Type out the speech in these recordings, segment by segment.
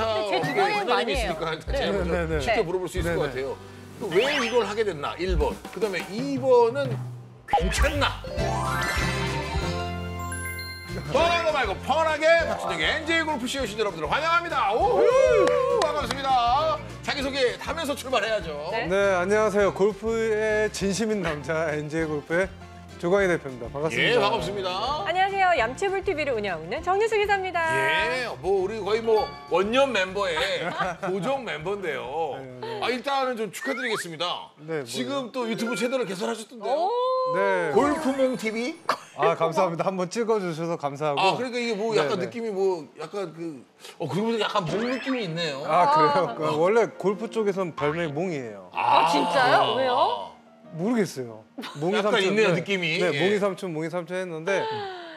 렌탈 제 주변에는 많이 해요. 있으니까 네. 제가 먼저 네, 네. 쉽게 물어볼 수 있을 네, 것 네. 같아요. 왜 이걸 하게 됐나? 1번. 그다음에 2번은 괜찮나? 뻔한 거 말고 편하게 박수정의 NJ 골프쇼 시청자 여러분들 환영합니다. 오, 반갑습니다. 자기소개 하면서 출발해야죠. 네. 네, 안녕하세요. 골프의 진심인 남자 NJ 골프의 조광희 대표입니다. 반갑습니다. 예, 반갑습니다. 안녕하세요. 얌체불 TV를 운영하고 있는 정유수 기자입니다. 예, 뭐 우리 거의 뭐 원년 멤버의 고정 멤버인데요. 아, 일단은 좀 축하드리겠습니다. 네, 지금 또 유튜브 채널을 개설하셨던데요. 오, 네. 골프몽 TV? 아, 감사합니다. 한번 찍어주셔서 감사하고. 아, 그러니까 이게 뭐 약간 네, 네. 느낌이 뭐 약간 그러고 보니까 약간 몽 느낌이 있네요. 아, 그래요? 원래 골프 쪽에서는 별명이 몽이에요. 아, 진짜요? 왜요? 모르겠어요. 몽이 약간 삼촌. 있네요, 네. 느낌이. 네, 예. 몽이 삼촌 했는데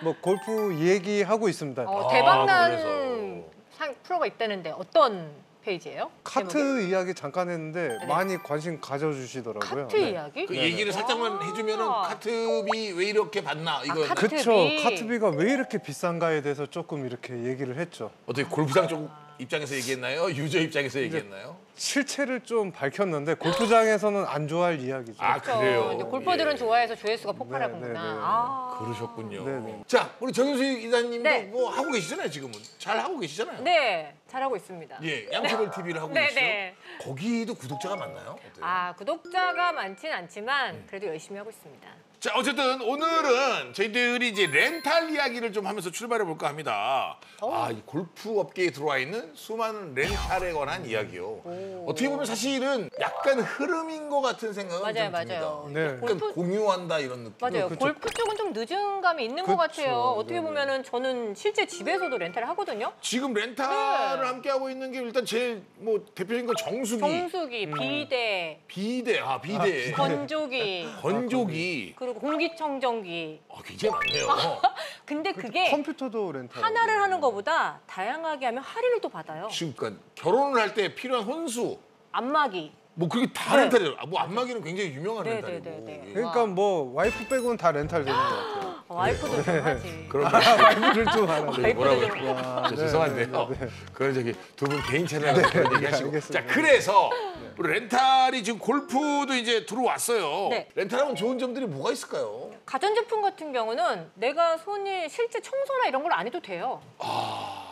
뭐 골프 얘기하고 있습니다. 대박난 그래서. 프로가 있다는데 어떤 페이지예요? 카트 제목이? 이야기 잠깐 했는데 네. 많이 관심 가져주시더라고요. 카트 네. 이야기? 그 얘기를 살짝만 해주면은 카트비 왜 이렇게 받나 이거 카트- 그쵸. 카트비. 카트비가 왜 이렇게 비싼가에 대해서 조금 이렇게 얘기를 했죠. 어떻게 골프장 쪽 입장에서 얘기했나요? 유저 입장에서 얘기했나요? 실체를 좀 밝혔는데 골프장에서는 안 좋아할 이야기죠. 아, 그래요. 근데 골퍼들은 예. 좋아해서 조회수가 폭발하는구나. 네, 네, 네. 아. 그러셨군요. 네네. 자, 우리 정윤수 기자님도 네. 뭐 하고 계시잖아요, 지금은. 잘 하고 계시잖아요. 네, 잘하고 있습니다. 예, 양채벌 TV를 하고 네, 계시죠? 네. 거기도 구독자가 많나요? 어때요? 아, 구독자가 많진 않지만 그래도 열심히 하고 있습니다. 자, 어쨌든 오늘은 저희들이 이제 렌탈 이야기를 좀 하면서 출발해 볼까 합니다. 아, 이 골프 업계에 들어와 있는 수많은 렌탈에 관한 이야기요. 어떻게 보면 사실은 약간 흐름인 것 같은 생각은 맞아요, 좀 맞아요. 듭니다. 네. 약간 골프 공유한다 이런 느낌. 맞아요. 그쵸. 골프 쪽은 좀 늦은 감이 있는 것 그쵸. 같아요. 어떻게 네네. 보면은 저는 실제 집에서도 렌탈을 하거든요. 지금 렌탈을 네. 함께 하고 있는 게 일단 제일 뭐 대표적인 건 정수기, 정수기, 비대, 비대, 비대, 건조기, 건조기. 그리고 공기청정기. 굉장히 많네요. 근데 그게 컴퓨터도 렌탈. 하나를 하는 것보다 다양하게 하면 할인을 또 받아요. 지금 그러니까 결혼을 할 때 필요한 혼수, 안마기. 뭐 그게 다 네. 렌탈이에요. 뭐 안마기는 굉장히 유명한 네, 렌탈이고. 네, 네, 네. 예. 그러니까 뭐 와이프 빼고는 다 렌탈 되는 것 같아요. 와이프도 좀 하지. 그럼 와이프를 좀 하나. 저기 와이프도 뭐라고요? 좀 와, 저 네, 죄송한데요. 네, 네. 그건 저기 두 분 개인 채널에서 그런 얘기 하시고. 알겠습니다. 자, 그래서 우리 렌탈이 지금 골프도 이제 들어왔어요. 네. 렌탈하면 좋은 점들이 뭐가 있을까요? 가전제품 같은 경우는 내가 손이 실제 청소나 이런 걸 안 해도 돼요.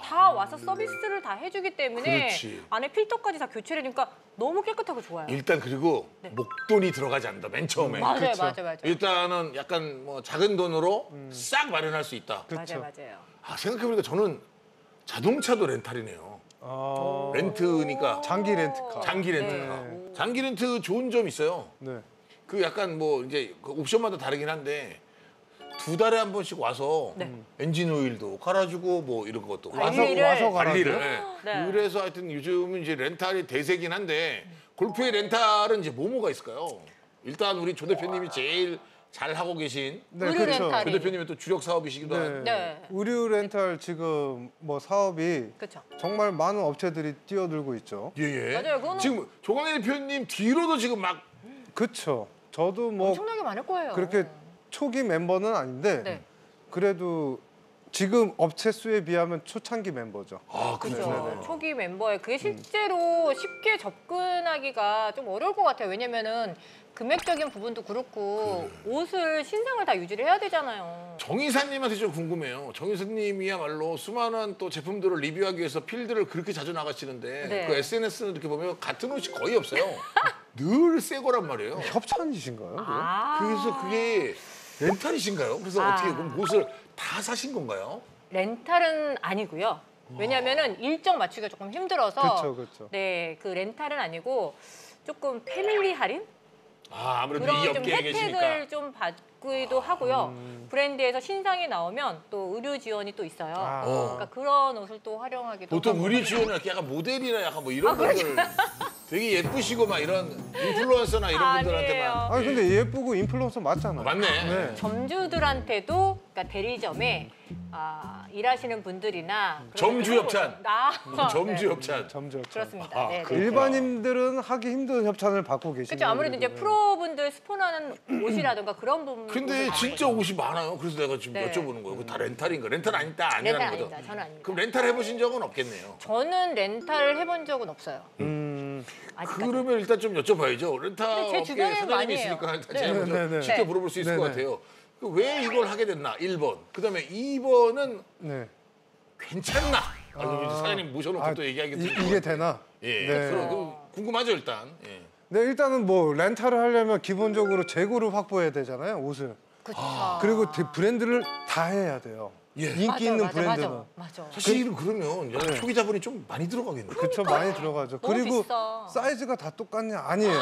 다 와서 서비스를 다 해주기 때문에 그렇지. 안에 필터까지 다 교체를 해주니까 너무 깨끗하고 좋아요. 일단 그리고 네. 목돈이 들어가지 않는다. 맨 처음에. 맞아요, 그쵸. 맞아요. 일단은 약간 뭐 작은 돈으로 싹 마련할 수 있다. 그쵸. 맞아요. 아, 생각해보니까 저는 자동차도 렌탈이네요. 렌트니까 장기 렌트카. 장기 렌트카. 장기 렌트 좋은 점 있어요. 네. 그 약간 뭐 이제 그 옵션마다 다르긴 한데 2달에 한 번씩 와서 네. 엔진 오일도 갈아주고 뭐 이런 것도 관리를. 와서 관리를. 가라고요? 예. 네. 그래서 하여튼 요즘은 이제 렌탈이 대세긴 한데 골프의 렌탈은 이제 뭐가 있을까요? 일단 우리 조 대표님이 제일 잘 하고 계신 네, 의류 그렇죠. 렌탈이. 조 대표님의 또 주력 사업이시기도 한. 네. 의류 렌탈 지금 뭐 사업이 그렇죠. 정말 많은 업체들이 뛰어들고 있죠. 예, 예. 맞아요, 그거는- 지금 조광희 대표님 뒤로도 지금 막 그렇죠. 저도 뭐 엄청나게 많을 거예요. 그렇게 초기 멤버는 아닌데 네. 그래도 지금 업체 수에 비하면 초창기 멤버죠. 그렇죠. 네, 네. 초기 멤버에 그게 실제로 쉽게 접근하기가 좀 어려울 것 같아요. 왜냐면은 금액적인 부분도 그렇고 옷을 신상을 다 유지를 해야 되잖아요. 정 이사님한테 좀 궁금해요. 정 이사님이야말로 수많은 또 제품들을 리뷰하기 위해서 필드를 그렇게 자주 나가시는데 네. 그 SNS는 이렇게 보면 같은 옷이 거의 없어요. 늘 새 거란 말이에요. 협찬이신가요? 아. 그래서 그게 렌탈이신가요? 그래서 아. 어떻게 그럼 옷을 다 사신 건가요? 렌탈은 아니고요. 왜냐면은 일정 맞추기가 조금 힘들어서 그쵸, 그쵸. 네, 그 렌탈은 아니고 조금 패밀리 할인? 아, 아무래도 이 그런 좀 업계에 혜택을 계시니까. 좀 받기도 하고요. 브랜드에서 신상이 나오면 또 의류 지원이 또 있어요. 아. 그러니까 그런 옷을 또 활용하기도 보통 하고. 의류 지원은 이렇게 약간 모델이나 약간 뭐 이런 분들 되게 예쁘시고 막 이런 인플루언서나 이런 분들한테만. 아니 근데 예쁘고 인플루언서 맞잖아요. 맞네. 네. 점주들한테도 그러니까 대리점에 일하시는 분들이나 점주 협찬. 점주 네. 협찬. 점점 그렇습니다. 네, 네. 그렇구나. 일반인들은 하기 힘든 협찬을 받고 계시네요. 그렇죠. 아무래도 이제 프로분들 스폰하는 옷이라든가 그런 부분. 근데 진짜 옷이 많아요. 그래서 내가 지금 네. 여쭤보는 거예요. 그거 다 렌탈인가? 렌탈 아니다 렌탈 아니라는 거죠? 아닙니다. 저는 아닙니다. 그럼 렌탈 해보신 적은 없겠네요. 저는 렌탈을 해본 적은 없어요. 아직까지. 그러면 일단 좀 여쭤봐야죠. 렌탈 근데 제 업계 주변에는 사장님이 많이 해요. 있으니까 일단 네. 제가 먼저 네, 네. 쉽게 물어볼 수 있을 네, 것 네. 같아요. 왜 이걸 하게 됐나? 1번. 그다음에 2번은 네. 괜찮나? 이제 사장님 모셔놓고 또 얘기하기 이게 되나? 예. 네. 그럼 궁금하죠 일단. 예. 네, 일단은 뭐 렌탈을 하려면 기본적으로 재고를 확보해야 되잖아요, 옷을. 그렇죠. 그리고 브랜드를 다 해야 돼요. 예. 인기 있는 브랜드는. 맞아. 사실은 그러면 초기 자본이 좀 많이 들어가겠네요. 그쵸, 많이 들어가죠. 너무 그리고 비싸. 사이즈가 다 똑같냐? 아니에요.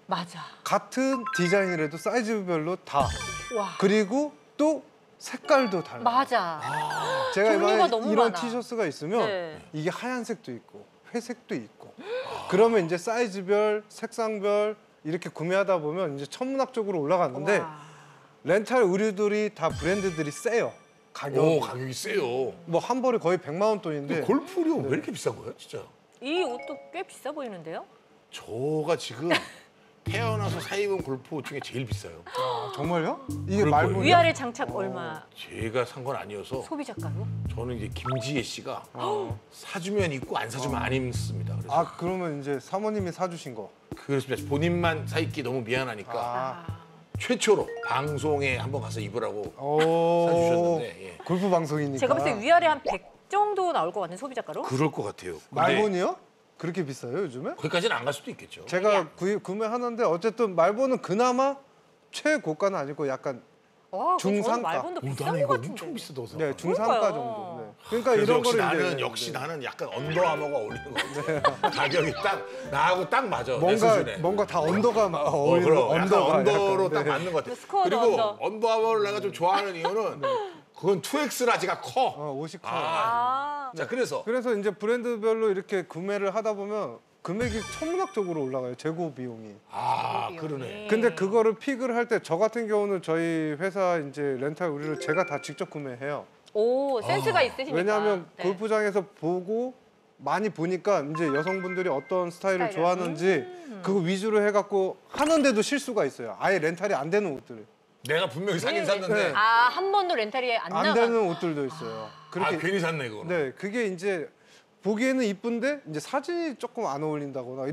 맞아. 같은 디자인이라도 사이즈별로 다. 와. 그리고 또 색깔도 달라요. 맞아. 제가 종류가 이번에 너무 이런 많아. 티셔츠가 있으면 네. 이게 하얀색도 있고 회색도 있고 그러면 이제 사이즈별, 색상별 이렇게 구매하다 보면 이제 천문학적으로 올라갔는데 와. 렌탈 의류들이 다 브랜드들이 세요. 가격이. 가격이 세요. 뭐 한 벌에 거의 100만 원 돈인데 골프료 왜 이렇게 비싼 거예요, 진짜? 이 옷도 꽤 비싸 보이는데요? 저가 지금 태어나서 사입은 골프 옷 중에 제일 비싸요. 정말요? 이게 그럴 말문이요? 위아래 장착 얼마? 제가 산 건 아니어서 소비자가로? 저는 이제 김지혜 씨가 사주면 입고 안 사주면 안 입습니다. 그래서 아 그러면 이제 사모님이 사주신 거. 그렇습니다. 본인만 사 입기 너무 미안하니까 아. 최초로 방송에 한번 가서 입으라고 오. 사주셨는데 예. 골프 방송이니까. 제가 봤을 때 위아래 한 100 정도 나올 것 같은 소비자가로? 그럴 것 같아요. 근데 말본이요? 그렇게 비싸요 요즘에? 거기까지는 안 갈 수도 있겠죠. 제가 구매하는데 어쨌든 말본은 그나마 최고가는 아니고 약간 중상가. 말본도 비싼 나는 것 이거 같은데. 엄청 비싸다고 네 생각하는데. 중상가 그러니까요. 정도. 네. 그러니까 그래서 이런 역시 거를 나는 이제 역시 네. 나는 약간 언더아머가 어울리는 것 같아. 가격이 딱 나하고 딱 맞아. 내 뭔가 수준에. 뭔가 다 언더가 어울리는 그럼 약간 언더가 언더로 약간, 딱 네. 맞는 것 같아. 스쿼드 그리고 언더. 언더아머를 내가 좀 좋아하는 이유는 그건 2X라지가 커. 옷이 커. 자 그래서 그래서 이제 브랜드별로 이렇게 구매를 하다 보면 금액이 천문학적으로 올라가요 재고 비용이. 그러네. 근데 그거를 픽을 할 때 저 같은 경우는 저희 회사 이제 렌탈 의류를 제가 다 직접 구매해요. 오 센스가 있으시니까. 왜냐하면 네. 골프장에서 보고 많이 보니까 이제 여성분들이 어떤 스타일을 스타일을. 좋아하는지 그거 위주로 해갖고 하는데도 실수가 있어요. 아예 렌탈이 안 되는 옷들. 내가 분명히 사긴 네, 샀는데 네. 한 번도 렌탈이 안 안 나가. 되는 옷들도 있어요. 괜히 샀네 그거. 네, 그게 이제 보기에는 이쁜데 이제 사진이 조금 안 어울린다거나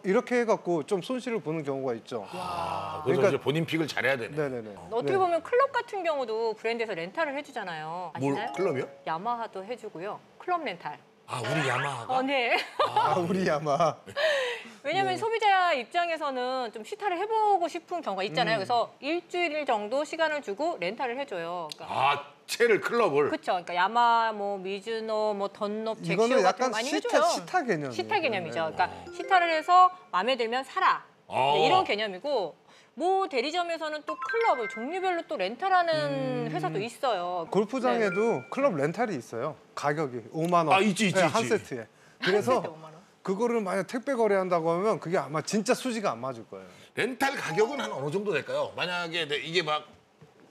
이렇게 해갖고 좀 손실을 보는 경우가 있죠. 그래서 그러니까- 이제 본인 픽을 잘해야 되네. 네네네. 어떻게 네. 보면 클럽 같은 경우도 브랜드에서 렌탈을 해주잖아요. 아시나요? 뭘 클럽이요? 야마하도 해주고요. 클럽 렌탈. 우리 야마하가. 네. 우리 아마 왜냐면 소비자 입장에서는 좀 시타를 해보고 싶은 경우가 있잖아요. 그래서 일주일 정도 시간을 주고 렌탈을 해줘요. 그러니까 채를 클럽을. 그렇죠. 그러니까 야마, 뭐 미즈노, 뭐 던롭, 잭시오 이거는 같은 약간 거 많이 해줘요. 시타 개념이에요. 시타 개념이죠. 네. 그러니까 시타를 해서 마음에 들면 사라. 어. 네, 이런 개념이고 뭐 대리점에서는 또 클럽을 종류별로 또 렌탈하는 회사도 있어요. 골프장에도 클럽 렌탈이 있어요. 가격이 5만 원. 있지. 한 세트에. 네. 그래서 5만 원. 그거를 만약 택배 거래한다고 하면 그게 아마 진짜 수지가 안 맞을 거예요. 렌탈 가격은 한 어느 정도 될까요? 만약에 이게 막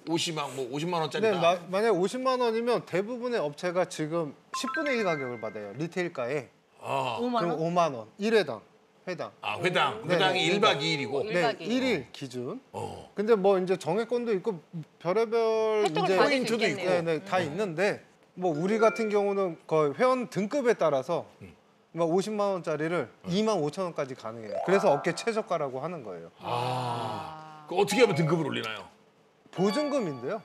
옷이 막 뭐 50만 원짜리다. 네, 만약 50만 원이면 대부분의 업체가 지금 10분의 1 가격을 받아요. 리테일가에. 5만 그럼 원? 5만 원. 1회당. 회당. 회당. 네, 회당이 네. 1박 2일이고. 일 네, 박 이일. 1일 기준. 어. 근데 뭐 이제 정액권도 있고 별의별 혜택을 이제 받을 수 포인트도 있겠네요. 있고. 네, 다 있는데 뭐 우리 같은 경우는 거의 회원 등급에 따라서 막 50만 원짜리를 2만 5천 원까지 가능해요. 그래서 업계 최저가라고 하는 거예요. 그 어떻게 하면 등급을 올리나요? 보증금인데요.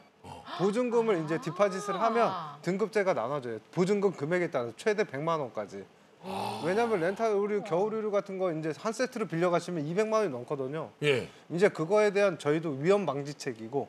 보증금을 이제 디파짓을 하면 등급제가 나눠져요. 보증금 금액에 따라서 최대 100만 원까지. 왜냐하면 렌탈 의류, 겨울 의류 같은 거 이제 한 세트를 빌려 가시면 200만 원이 넘거든요. 예. 이제 그거에 대한 저희도 위험 방지책이고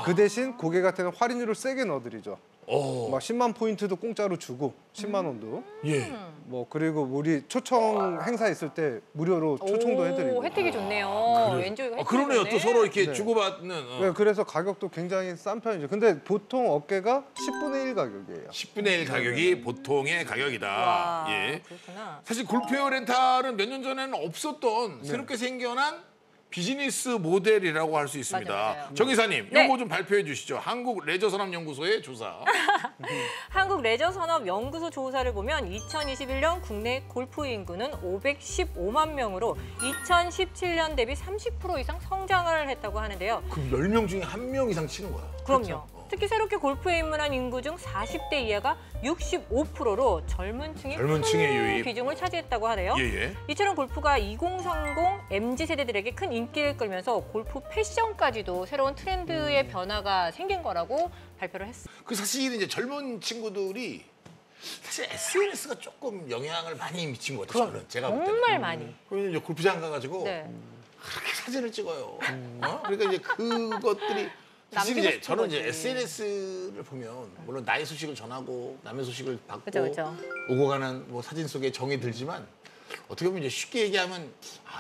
그 대신 고객한테는 할인율을 세게 넣어드리죠. 막 10만 포인트도 공짜로 주고 10만 원도. 예. 뭐 그리고 우리 초청 행사 있을 때 무료로 초청도 해드리고. 혜택이 좋네요. 왠지 혜택이 그러네요. 좋네. 또 서로 이렇게 네. 주고받는. 네, 그래서 가격도 굉장히 싼 편이죠. 근데 보통 어깨가 10분의 1 가격이에요. 10분의 1 가격이 보통의 가격이다. 와, 예. 그렇구나. 사실 골프웨어 렌탈은 몇 년 전에는 없었던 새롭게 생겨난 비즈니스 모델이라고 할 수 있습니다. 맞아요. 정 이사님, 네. 이거 좀 발표해 주시죠. 한국 레저산업연구소의 조사. 한국레저산업연구소 조사를 보면 2021년 국내 골프 인구는 515만 명으로 2017년 대비 30% 이상 성장을 했다고 하는데요. 그럼 10명 중에 1명 이상 치는 거야. 그럼요. 특히 새롭게 골프에 입문한 인구 중 40대 이하가 65%로 젊은 층이 젊은 층의 큰 유입. 비중을 차지했다고 하네요. 예예. 이처럼 골프가 2030 MZ 세대들에게 큰 인기를 끌면서 골프 패션까지도 새로운 트렌드의 변화가 생긴 거라고 발표를 했어요. 그 사실 이제 젊은 친구들이 사실 SNS가 조금 영향을 많이 미친 것 같아요. 저는 제가 볼 때는. 정말 많이. 그러면 이제 골프장 가가지고 네. 그렇게 사진을 찍어요. 그러니까 이제 그것들이 사실 남기고 이제 싶은 저는 거지. 이제 SNS를 보면 물론 나의 소식을 전하고 남의 소식을 받고 그죠. 오고 가는 뭐 사진 속에 정이 들지만 어떻게 보면 이제 쉽게 얘기하면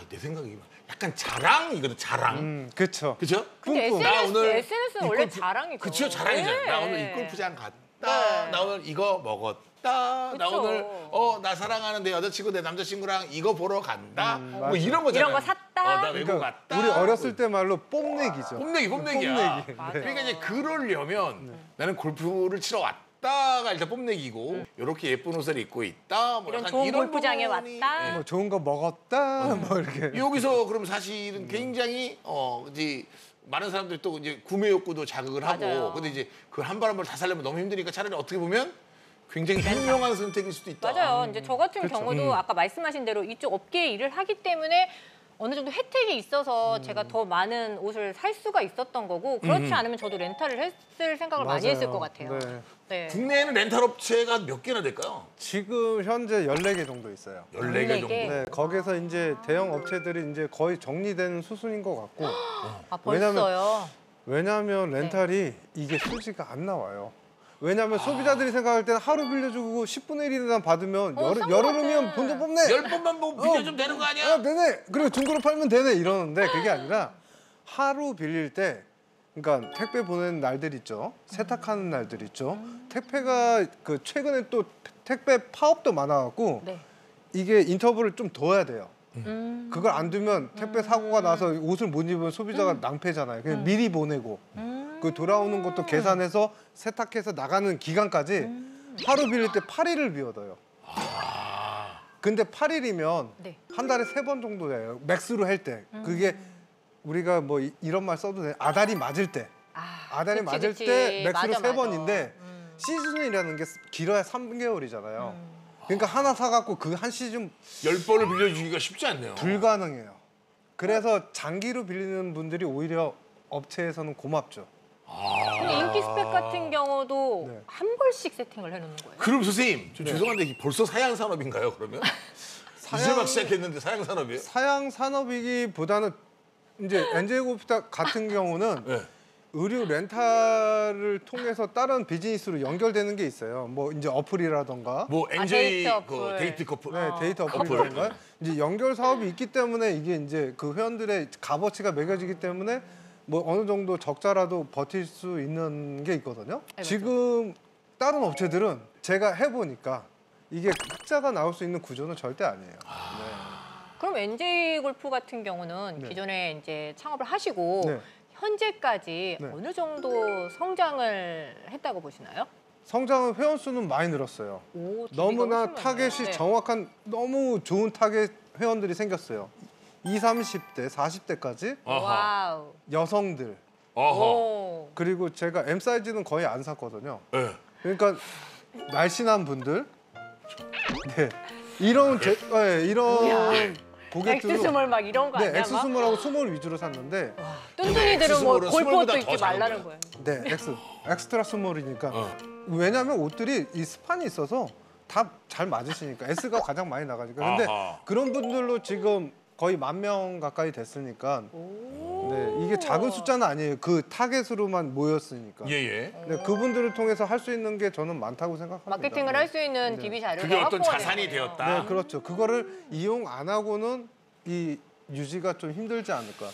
내 생각이 약간 자랑이거든. 자랑. 그렇죠. 그죠? 근데 뿜뿜. SNS는 원래 자랑이죠. 그쵸, 자랑이잖아요. 네. 나 오늘 이 골프장 갔다. 네. 나 오늘 이거 먹었다. 나 그쵸. 오늘 나 사랑하는 내 여자친구, 내 남자친구랑 이거 보러 간다. 뭐 맞아. 이런 거잖아요. 이런 거 샀다. 나 외국 갔다. 우리 어렸을 때 말로 뽐내기죠. 뽐내기야. 뽐내기. 맞아. 그러니까 이제 그러려면 나는 골프를 치러 왔다가 일단 뽐내기고 이렇게 예쁜 옷을 입고 있다. 뭐 이런 약간 좋은 이런 골프장에 부분이, 왔다. 뭐 좋은 거 먹었다. 뭐 이렇게. 여기서 그럼 사실은 굉장히 이제 많은 사람들이 또 이제 구매 욕구도 자극을 하고 맞아요. 근데 이제 그걸 한 번 한 번 다 살려면 너무 힘드니까 차라리 어떻게 보면 굉장히 현명한 선택일 수도 있다. 맞아요. 이제 저 같은 그쵸. 경우도 아까 말씀하신 대로 이쪽 업계에 일을 하기 때문에 어느 정도 혜택이 있어서 제가 더 많은 옷을 살 수가 있었던 거고 그렇지 않으면 저도 렌탈을 했을 생각을 많이 했을 것 같아요. 네. 네. 국내에는 렌탈 업체가 몇 개나 될까요? 지금 현재 14개 정도 있어요. 14개 정도. 14개? 네, 거기서 이제 대형 업체들이 이제 거의 정리되는 수순인 것 같고. 아 벌써요. 왜냐하면 렌탈이 이게 수지가 안 나와요. 왜냐하면 소비자들이 생각할 때는 하루 빌려주고 10분의 1이나 받으면 싼것 여름이면 같아. 본전 뽑네. 10번만 뭐 빌려주면 되는 거 아니야? 되네. 그리고 중고로 팔면 되네 이러는데 그게 아니라 하루 빌릴 때 그러니까 택배 보내는 날들 있죠. 세탁하는 날들 있죠. 택배가 그 최근에 또 택배 파업도 많아갖고 네. 이게 인터벌을 좀 둬야 돼요. 음. 그걸 안 두면 택배 사고가 나서 옷을 못 입으면 소비자가 낭패잖아요. 그냥 미리 보내고 그 돌아오는 것도 계산해서 세탁해서 나가는 기간까지 하루 빌릴 때 8일을 비워둬요. 근데 8일이면 네. 한 달에 3번 정도 돼요. 맥스로 할 때. 그게 우리가 뭐 이런 말 써도 돼. 아다리 맞을 때. 아다리 그치, 맞을 그치. 때 맥스로 맞아, 3번인데 시즌이라는 게 길어야 3개월이잖아요. 그러니까 하나 사갖고 그 한 시즌 10번을 빌려주기가 쉽지 않네요. 불가능해요. 그래서 장기로 빌리는 분들이 오히려 업체에서는 고맙죠. 근데 인기 스펙 같은 경우도 네. 한 벌씩 세팅을 해놓는 거예요. 그럼 선생님, 좀 죄송한데 이게 벌써 사양 산업인가요? 그러면 이제 막 시작했는데 사양 산업이에요? 사양 산업이기보다는 이제 NJ 골프 같은 경우는 네. 의류 렌탈을 통해서 다른 비즈니스로 연결되는 게 있어요. 뭐 이제 어플이라던가 뭐 NJ 데이트 어플. 그 데이트 커플. 네, 데이트 어플. 어플이라던가 이제 연결 사업이 있기 때문에 이게 이제 그 회원들의 값어치가 매겨지기 때문에 뭐 어느 정도 적자라도 버틸 수 있는 게 있거든요. 맞죠. 지금 다른 업체들은 제가 해보니까 이게 흑자가 나올 수 있는 구조는 절대 아니에요. 그럼 NJ 골프 같은 경우는 네. 기존에 이제 창업을 하시고 네. 현재까지 네. 어느 정도 성장을 했다고 보시나요? 성장은 회원 수는 많이 늘었어요. 오, DB 가 너무나 훨씬 타겟이 많네요. 네. 정확한 너무 좋은 타겟 회원들이 생겼어요. 20, 30대, 40대까지 아하. 와우. 여성들 아하. 오. 그리고 제가 M 사이즈는 거의 안 샀거든요. 네. 그러니까 날씬한 분들, 네 이런 이런 고객들로 엑스스몰 막 이런 거 네 아니야? 엑스스몰하고 스몰 위주로 샀는데 뚠뚠이들은 뭐 엑스스몰은 골프 스몰보다 옷도 더 입지 작은 말라는 거야. 거예요. 네 엑스트라 스몰이니까 어. 왜냐하면 옷들이 이 스판이 있어서 다 잘 맞으시니까 S가 가장 많이 나가니까 근데 아하. 그런 분들로 지금 거의 10,000명 가까이 됐으니까 오. 네, 이게 작은 숫자는 아니에요. 그 타겟으로만 모였으니까. 예예. 네, 그분들을 통해서 할 수 있는 게 저는 많다고 생각합니다. 마케팅을 네. 할 수 있는 DB 자료가 그게 어떤 확보가 자산이 되는 거예요. 되었다. 네, 그렇죠. 그거를 이용 안 하고는 이 유지가 좀 힘들지 않을까.